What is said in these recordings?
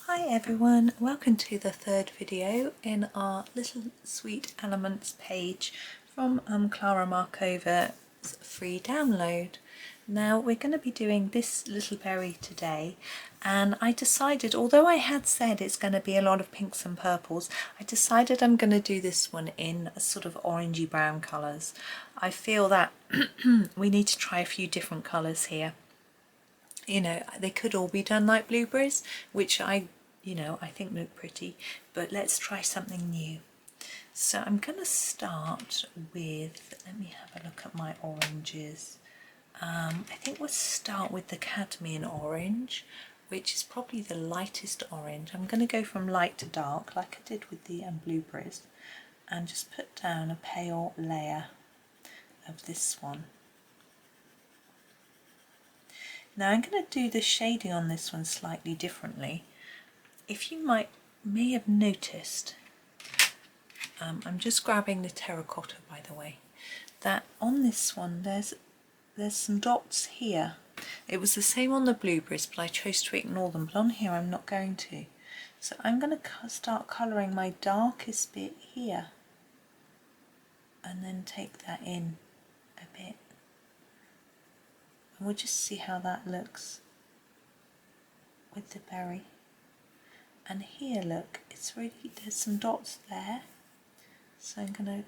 Hi everyone, welcome to the third video in our Little Sweet Elements page from Klara Markova's free download. Now we're going to be doing this little berry today, and I decided, although I had said it's going to be a lot of pinks and purples, I decided I'm going to do this one in a sort of orangey brown colours. I feel that we need to try a few different colours here. You know, they could all be done like blueberries, which I think look pretty, but let's try something new. So I'm going to start with, let me have a look at my oranges. I think we'll start with the cadmium orange, which is probably the lightest orange. I'm going to go from light to dark, like I did with the blueberries, and just put down a pale layer of this one. Now I'm going to do the shading on this one slightly differently. If you may have noticed, I'm just grabbing the terracotta, by the way, that on this one there's some dots here. It was the same on the blueberries, but I chose to ignore them, but on here I'm not going to. So I'm going to start colouring my darkest bit here and then take that in a bit. And we'll just see how that looks with the berry. And here, look, it's really, there's some dots there, so I'm going to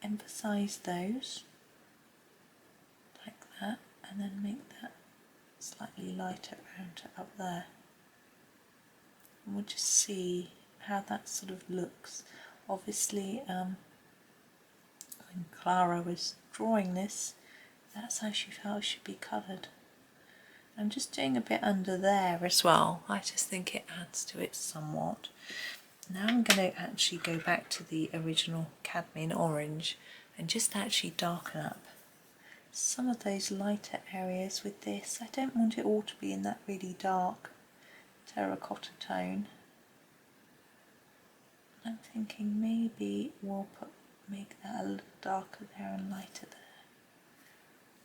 emphasise those like that, and then make that slightly lighter around to up there. And we'll just see how that sort of looks. Obviously, when Klara was drawing this, that's how she felt it should be coloured. I'm just doing a bit under there as well. I just think it adds to it somewhat. Now I'm going to actually go back to the original cadmium orange and just actually darken up some of those lighter areas with this. I don't want it all to be in that really dark terracotta tone. I'm thinking maybe we'll make that a little darker there and lighter there.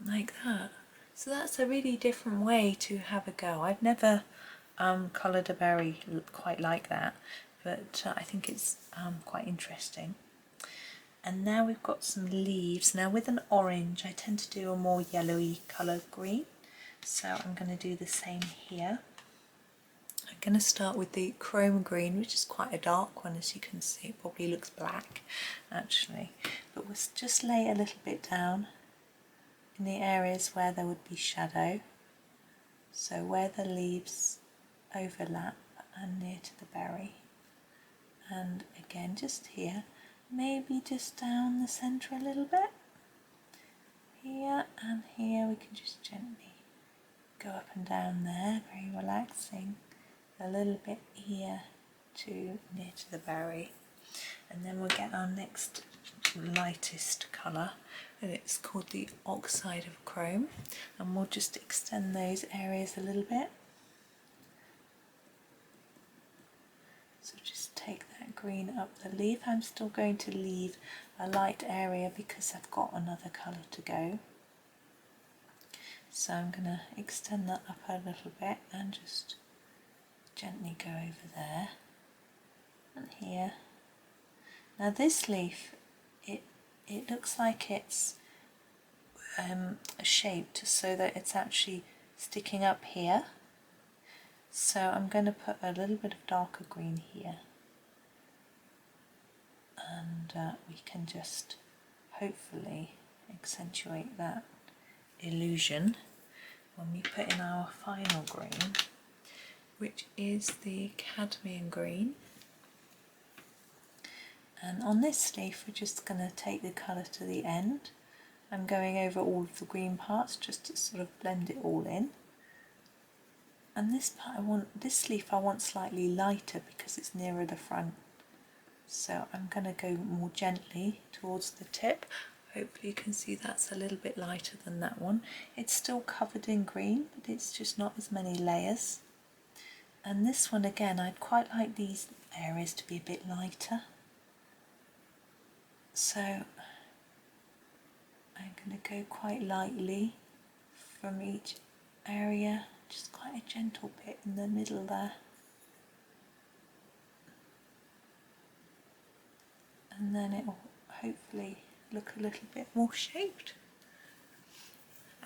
Like that. So that's a really different way to have a go. I've never coloured a berry quite like that, but I think it's quite interesting. And now we've got some leaves. Now with an orange I tend to do a more yellowy colour green, so I'm going to do the same here. I'm going to start with the chrome green, which is quite a dark one, as you can see. It probably looks black actually, but we'll just lay a little bit down in the areas where there would be shadow, so where the leaves overlap and near to the berry, and again just here, maybe just down the centre a little bit, here and here. We can just gently go up and down there, very relaxing, a little bit here to near to the berry, and then we'll get our next lightest colour, and it's called the Oxide of Chrome, and we'll just extend those areas a little bit. So just take that green up the leaf. I'm still going to leave a light area because I've got another colour to go. So I'm going to extend that up a little bit and just gently go over there and here. Now this leaf, it looks like it's shaped so that it's actually sticking up here. So I'm going to put a little bit of darker green here, and we can just hopefully accentuate that illusion when we put in our final green, which is the cadmium green. And on this leaf we're just going to take the colour to the end. I'm going over all of the green parts just to sort of blend it all in. And this part this leaf I want slightly lighter because it's nearer the front. So I'm going to go more gently towards the tip. Hopefully you can see that's a little bit lighter than that one. It's still covered in green, but it's just not as many layers. And this one again, I'd quite like these areas to be a bit lighter. So I'm going to go quite lightly from each area, just quite a gentle bit in the middle there. and then it will hopefully look a little bit more shaped.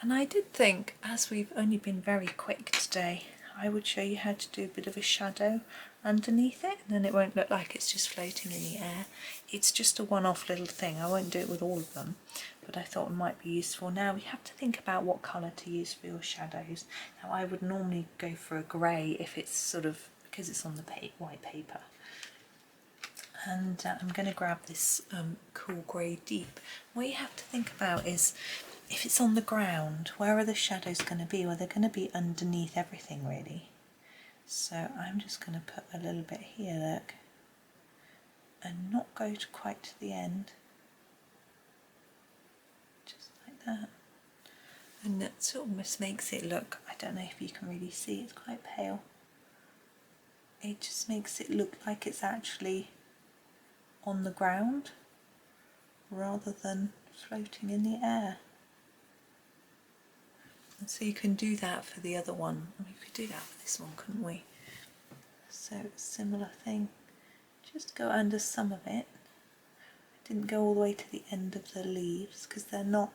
And I did think, as we've only been very quick today, I would show you how to do a bit of a shadow underneath it, and then it won't look like it's just floating in the air. It's just a one-off little thing. I won't do it with all of them, but I thought it might be useful. Now we have to think about what colour to use for your shadows. Now I would normally go for a grey if it's sort of, because it's on the white paper. And I'm going to grab this cool grey deep. What you have to think about is, if it's on the ground, where are the shadows going to be? Well, they're going to be underneath everything really. So I'm just going to put a little bit here, look, and not go quite to the end. Just like that. And that sort of just makes it look, I don't know if you can really see, it's quite pale. It just makes it look like it's actually on the ground rather than floating in the air. And so you can do that for the other one. I mean, we could do that for this one, couldn't we? So similar thing, just go under some of it. I didn't go all the way to the end of the leaves because they're not,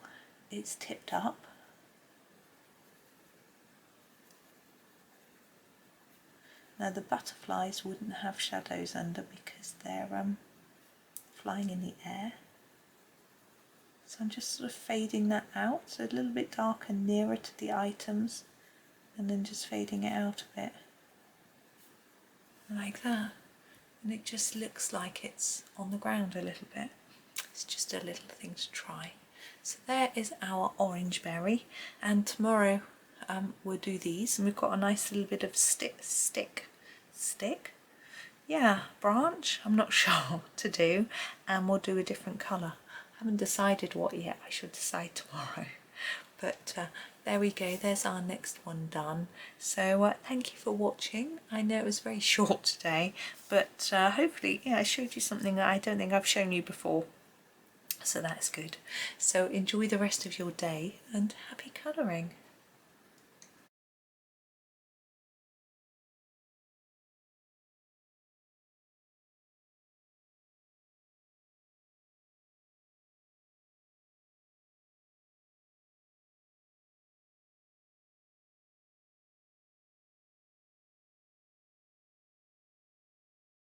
it's tipped up. Now the butterflies wouldn't have shadows under because they're flying in the air. So I'm just sort of fading that out, so a little bit darker nearer to the items, and then just fading it out a bit. Like that. And it just looks like it's on the ground a little bit. It's just a little thing to try. So there is our orange berry, and tomorrow we'll do these, and we've got a nice little bit of stick? Yeah, branch, I'm not sure to do, and we'll do a different colour. I haven't decided what yet, I should decide tomorrow. But there we go, there's our next one done. So thank you for watching. I know it was very short today, but hopefully, yeah, I showed you something that I don't think I've shown you before. So that's good. So enjoy the rest of your day and happy colouring.